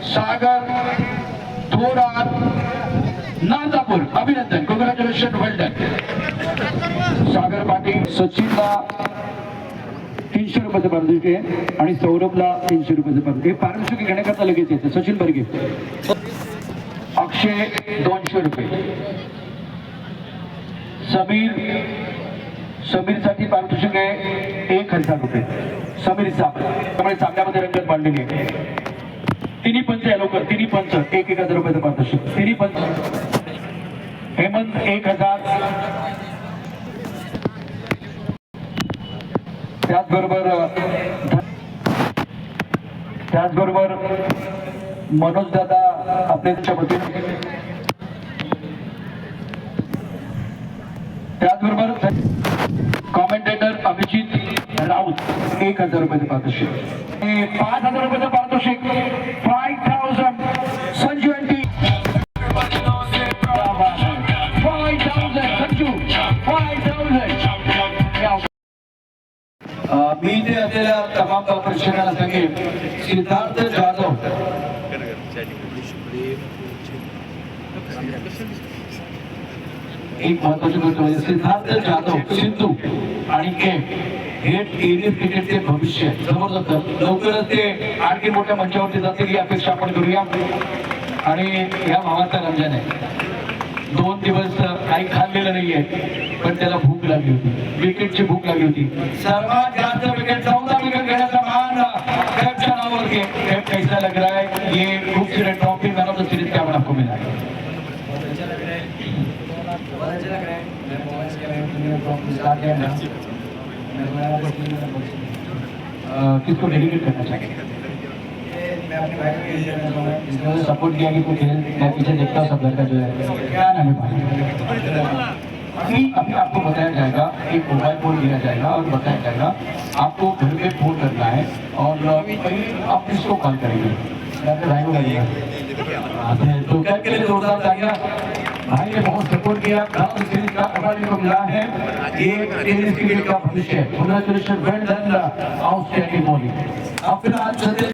सागर थोरात नांदापूर, अभिनंदन, कॉंग्रॅच्युलेशन, वेल डन. सागर पाटील. सचिनला 300 रुपयाचं पारितोषिक आहे आणि सौरभला 300 रुपयाचं पारितोषिक. हे पारितोषिक घेण्याकरता लगेच येतं. सचिन बर्गे. अक्षय 200 रुपये. समीरसाठी पारितोषिक आहे 1000 रुपये. समीर साहेब त्यामुळे सामन्यामध्ये रंगत मांडलेली आहे. तिन्ही पंच आहे लवकर. तिन्ही पंच 1000 रुपयाचं पारितोषिक. तिन्ही पंच. हेमंत 1000. त्याचबरोबर मनोज दादा आपल्या वतीने. त्याचबरोबर कॉमेंटेटर अभिजित राऊत 1000 रुपयाचं पारितोषिक. 5000 रुपयाचं पारितोषिक. 5000 संजू एंटी. 5000 संजू. 5000. मी इथे असलेल्या तमाम प्रेक्षकांना सांगेन, सिद्धार्थ जाधव एक महत्वाची गोष्ट म्हणजे सिद्धार्थ जाधव सिद्धू आणि गेम हे टेनिस क्रिकेटचे भविष्य जबरदस्त. लवकरच ते आणखी मोठ्या मंचावरती जातील ही अपेक्षा आपण करूया. आणि या भावाचा रमजान आहे. 2 दिवस काही खाल्लेलं नाहीये पण त्याला भूक लागली होती. विकेटची भूक लागली होती. सर्वात जास्त विकेट 14 विकेट घेण्याचा मान कैप्टन नावावर कैसा लग रहा है. ये खूबसूरत trophy man of the series क्या आपको मिला है. किसको डेडिकेट करना चाहिए. मैं अपने भाई को ये कहना चाहूँगा जिसने सपोर्ट किया कि तू खेल. मैं पीछे देखता हूँ सब लड़का जो है. क्या नाम है भाई. अभी आपको बताया जाएगा. एक मोबाइल फोन दिया जाएगा और बताया जाएगा आपको घर पे फोन करना है और आप किसको कॉल करेंगे. अपने भाई को करेंगे. तो क्या के लिए जोरदार तालियां. भाई ने बहुत सपोर्ट किया. सीरीज का अवार्ड को मिला है. ये टेनिस क्रिकेट का भविष्य. कांग्रेचुलेशन, वेल डन, आउटस्टैंडिंग बॉलिंग. अब फिलहाल